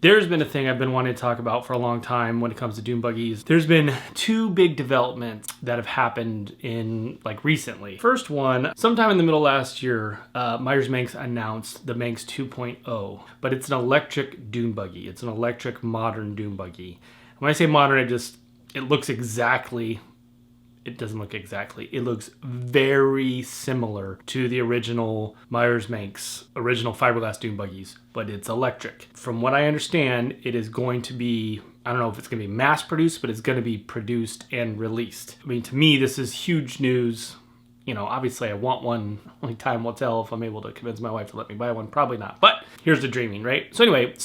There's been a thing I've been wanting to talk about for a long time when it comes to Dune buggies. There's been two big developments that have happened in recently. First one, sometime in the middle of last year, Meyers Manx announced the Manx 2.0, but it's an electric Dune buggy. It's an electric modern Dune buggy. When I say modern, it looks exactly. It doesn't look exactly. It looks very similar to the original Meyers Manx, original fiberglass Dune buggies, but it's electric. From what I understand, it is going to be, I don't know if it's going to be mass produced, but it's going to be produced and released. I mean, to me, this is huge news. You know, obviously I want one. Only time will tell if I'm able to convince my wife to let me buy one. Probably not, but here's the dreaming, right? So anyway,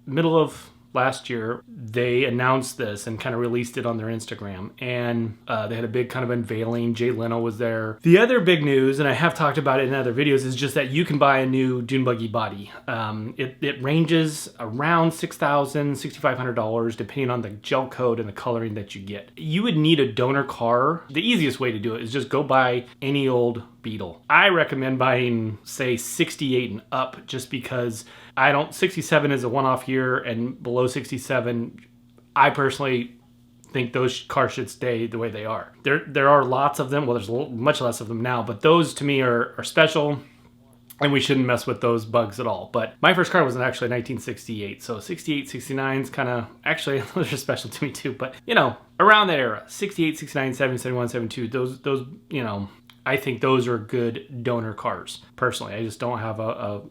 middle of last year, they announced this and kind of released it on their Instagram. And they had a big kind of unveiling. Jay Leno was there. The other big news, and I have talked about it in other videos, is just that you can buy a new Dune buggy body. It ranges around $6,000, $6,500, depending on the gel coat and the coloring that you get. You would need a donor car. The easiest way to do it is just go buy any old Beetle. I recommend buying, say, 68 and up, just because 67 is a one-off year, and below 67, I personally think those cars should stay the way they are. There are lots of them. Well, there's much less of them now, but those to me are special, and we shouldn't mess with those bugs at all. But my first car was actually 1968, so 68, 69 is kind of, actually, those are special to me too, but, you know, around that era, 68, 69, 70, 71, 72, those, you know, I think those are good donor cars. Personally, I just don't have a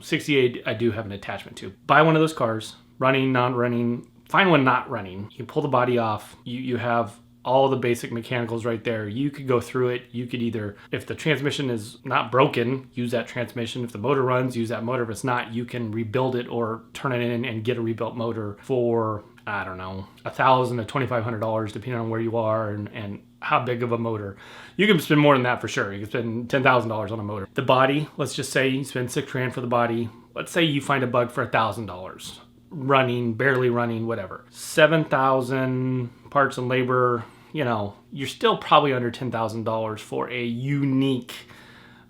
68 I do have an attachment to. Buy one of those cars, running, not running, find one not running. You can pull the body off. You have all the basic mechanicals right there. You could go through it. You could either, if the transmission is not broken, use that transmission. If the motor runs, use that motor. If it's not, you can rebuild it or turn it in and get a rebuilt motor for, I don't know, $1,000 to $2,500, depending on where you are and how big of a motor. You can spend more than that for sure. You can spend $10,000 on a motor. The body, let's just say you spend $6,000 for the body. Let's say you find a bug for $1,000. Running, barely running, whatever. 7,000 parts and labor, you know, you're still probably under $10,000 for a unique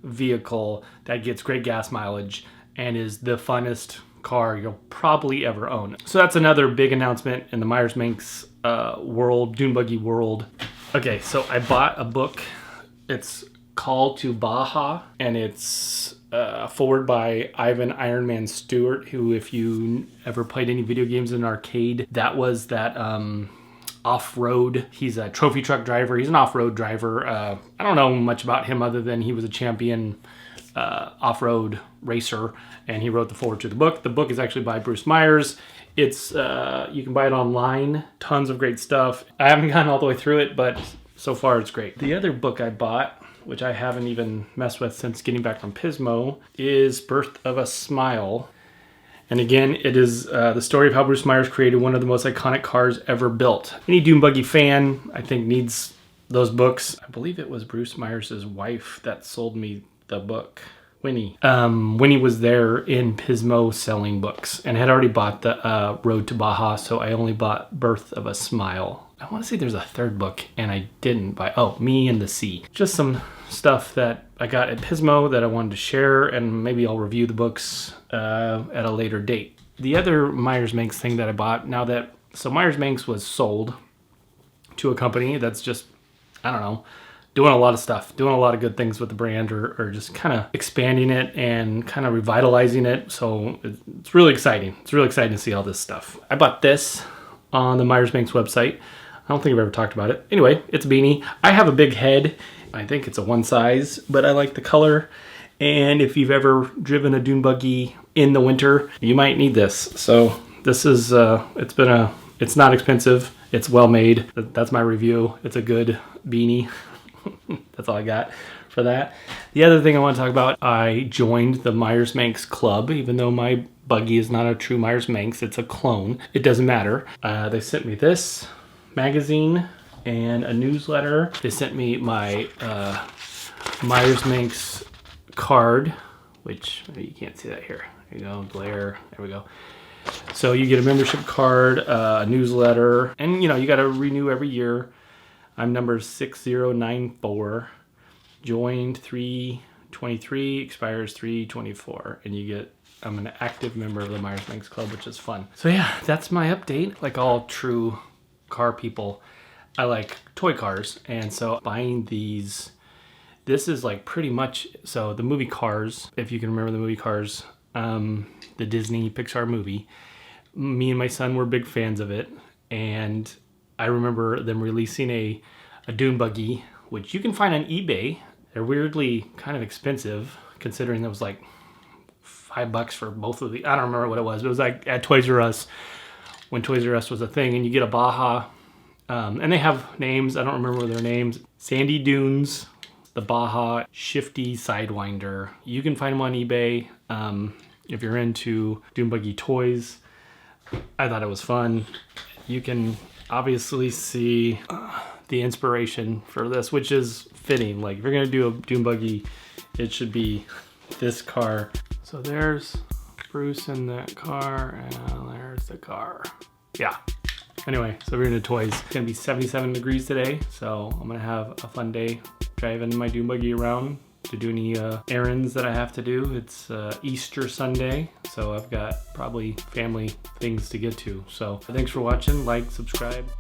vehicle that gets great gas mileage and is the funnest car you'll probably ever own. So that's another big announcement in the Meyers Manx world, Dune buggy world. Okay, so I bought a book. It's called To Baja, and it's forward by Ivan Iron Man Stewart, who, if you ever played any video games in an arcade, that was that off-road. He's a trophy truck driver. He's an off-road driver. I don't know much about him other than he was a champion off-road racer, and he wrote the foreword to the book. The book is actually by Bruce Meyers. It's you can buy it online. Tons of great stuff. I haven't gotten all the way through it, but so far it's great. The other book I bought, which I haven't even messed with since getting back from Pismo, is Birth of a Smile. And again, it is the story of how Bruce Meyers created one of the most iconic cars ever built. Any Dune buggy fan, I think, needs those books. I believe it was Bruce Meyers' wife that sold me the book. Winnie. Winnie was there in Pismo selling books and had already bought the Road to Baja, so I only bought Birth of a Smile. I want to say there's a third book, and I didn't buy. Oh, Me and the Sea. Just some stuff that I got at Pismo that I wanted to share, and maybe I'll review the books at a later date. The other Meyers Manx thing that I bought, so Meyers Manx was sold to a company that's just, I don't know, doing a lot of stuff, doing a lot of good things with the brand, or just kind of expanding it and kind of revitalizing it. So it's really exciting. It's really exciting to see all this stuff. I bought this on the Meyers Manx website. I don't think I've ever talked about it. Anyway, it's a beanie. I have a big head. I think it's a one size, but I like the color. And if you've ever driven a Dune buggy in the winter, you might need this. So this is, it's not expensive. It's well made. That's my review. It's a good beanie. That's all I got for that. The other thing I want to talk about, I joined the Meyers Manx Club, even though my buggy is not a true Meyers Manx, it's a clone. It doesn't matter. They sent me this magazine and a newsletter. They sent me my Meyers Manx card, which you can't see that here. There you go, glare. There we go. So you get a membership card, a newsletter, and you got to renew every year. I'm number 6094, joined 3 3/23, expires 3/24, and you get, I'm an active member of the Meyers Manx Club, which is fun. So yeah, that's my update. Like all true car people, I like toy cars, and so buying these, this is like pretty much, so the movie Cars, if you can remember the movie Cars, the Disney Pixar movie, me and my son were big fans of it, and I remember them releasing a Dune buggy, which you can find on eBay. They're weirdly kind of expensive, considering that was like $5 for both of the, I don't remember what it was, but it was like at Toys R Us, when Toys R Us was a thing, and you get a Baja, and they have names, I don't remember their names, Sandy Dunes, the Baja, Shifty Sidewinder. You can find them on eBay. If you're into Dune buggy toys, I thought it was fun. You can obviously see the inspiration for this, which is fitting. Like if you're gonna do a Dune buggy, it should be this car. So there's Bruce in that car, and there's the car. Yeah. Anyway, so we're into toys. It's gonna be 77 degrees today, so I'm gonna have a fun day driving my Dune buggy around to do any errands that I have to do. It's Easter Sunday, so I've got probably family things to get to. So thanks for watching, like, subscribe.